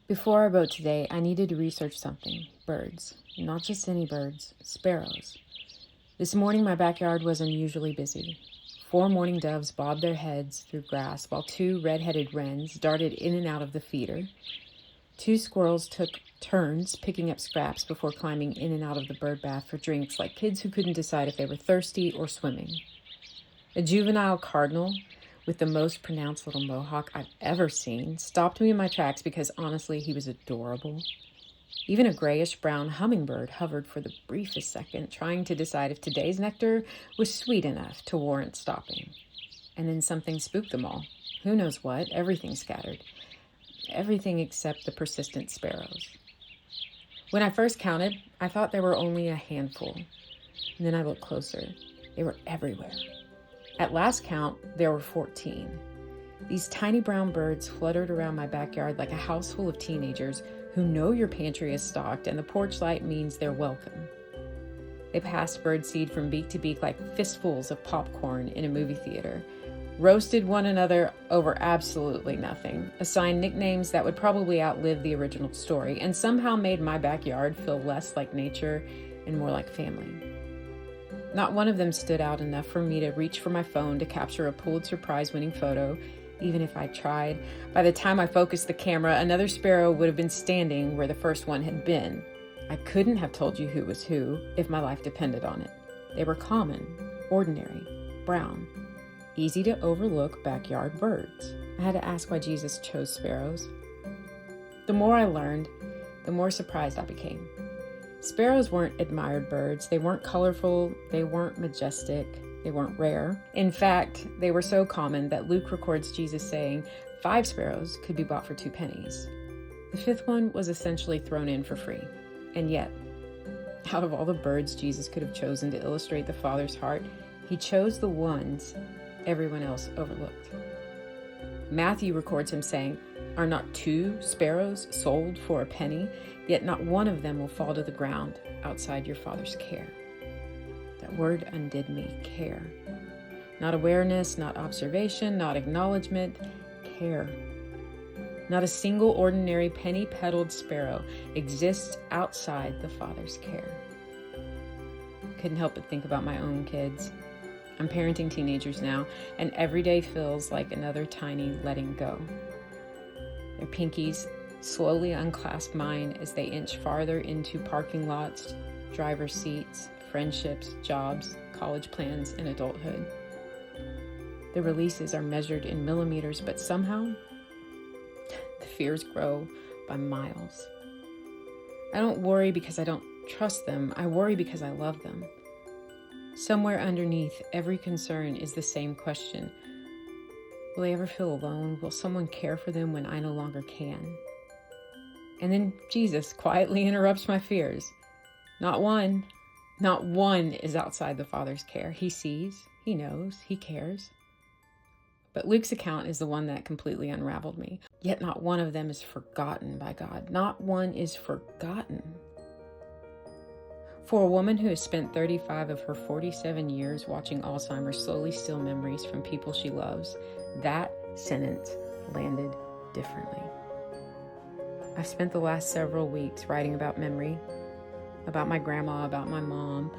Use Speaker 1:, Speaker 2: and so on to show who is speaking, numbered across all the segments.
Speaker 1: Before our boat today, I needed to research something. Birds. Not just any birds. Sparrows. This morning, my backyard was unusually busy. 4 mourning doves bobbed their heads through grass, while 2 red-headed wrens darted in and out of the feeder. 2 squirrels took turns picking up scraps before climbing in and out of the bird bath for drinks, like kids who couldn't decide if they were thirsty or swimming. A juvenile cardinal with the most pronounced little mohawk I've ever seen stopped me in my tracks because honestly, he was adorable. Even a grayish-brown hummingbird hovered for the briefest second, trying to decide if today's nectar was sweet enough to warrant stopping. And then something spooked them all. Who knows what? Everything scattered. Everything except the persistent sparrows. When I first counted, I thought there were only a handful. And then I looked closer. They were everywhere. At last count, there were 14. These tiny brown birds fluttered around my backyard like a house full of teenagers who know your pantry is stocked and the porch light means they're welcome. They passed birdseed from beak to beak like fistfuls of popcorn in a movie theater, roasted one another over absolutely nothing, assigned nicknames that would probably outlive the original story, and somehow made my backyard feel less like nature and more like family. Not one of them stood out enough for me to reach for my phone to capture a Pulitzer Prize-winning photo, even if I tried. By the time I focused the camera, another sparrow would have been standing where the first one had been. I couldn't have told you who was who if my life depended on it. They were common, ordinary, brown, easy to overlook backyard birds. I had to ask why Jesus chose sparrows. The more I learned, the more surprised I became. Sparrows weren't admired birds. They weren't colorful. They weren't majestic. They weren't rare. In fact, they were so common that Luke records Jesus saying 5 sparrows could be bought for 2 pennies. The 5th one was essentially thrown in for free. And yet, out of all the birds Jesus could have chosen to illustrate the Father's heart, he chose the ones everyone else overlooked. Matthew records him saying, "Are not 2 sparrows sold for a penny? Yet not one of them will fall to the ground outside your Father's care." That word undid me, care. Not awareness, not observation, not acknowledgement, care. Not a single ordinary penny-petaled sparrow exists outside the Father's care. Couldn't help but think about my own kids. I'm parenting teenagers now, and every day feels like another tiny letting go. Their pinkies slowly unclasp mine as they inch farther into parking lots, driver's seats, friendships, jobs, college plans, and adulthood. The releases are measured in millimeters, but somehow the fears grow by miles. I don't worry because I don't trust them. I worry because I love them. Somewhere underneath every concern is the same question. Will they ever feel alone? Will someone care for them when I no longer can? And then Jesus quietly interrupts my fears. Not one is outside the Father's care. He sees, he knows, he cares. But Luke's account is the one that completely unraveled me. Yet not one of them is forgotten by God. Not one is forgotten. For a woman who has spent 35 of her 47 years watching Alzheimer slowly steal memories from people she loves, that sentence landed differently. I've spent the last several weeks writing about memory, about my grandma, about my mom,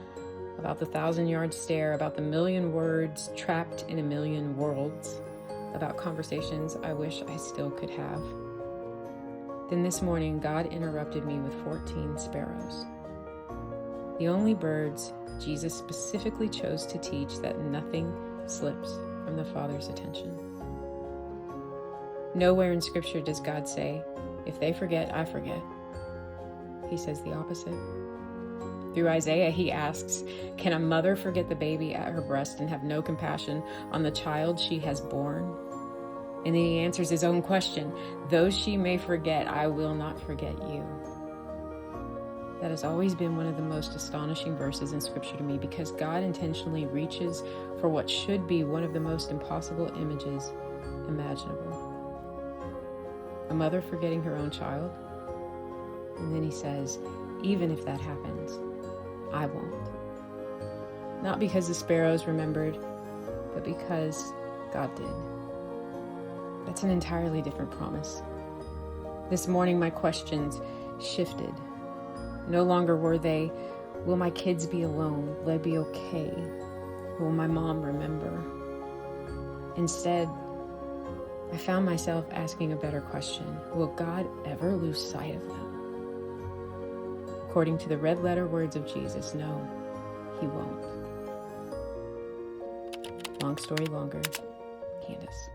Speaker 1: about the 1,000-yard stare, about the million words trapped in a million worlds, about conversations I wish I still could have. Then this morning, God interrupted me with 14 sparrows. The only birds Jesus specifically chose to teach that nothing slips from the Father's attention. Nowhere in Scripture does God say, "If they forget, I forget." He says the opposite. Through Isaiah, he asks, "Can a mother forget the baby at her breast and have no compassion on the child she has born?" And then he answers his own question, "Though she may forget, I will not forget you." That has always been one of the most astonishing verses in Scripture to me, because God intentionally reaches for what should be one of the most impossible images imaginable. A mother forgetting her own child. And then he says, even if that happens, I won't. Not because the sparrows remembered, but because God did. That's an entirely different promise. This morning, my questions shifted. No longer were they, will my kids be alone? Will I be okay? Will my mom remember? Instead, I found myself asking a better question. Will God ever lose sight of them? According to the red letter words of Jesus, no, he won't. Long story longer, Candace.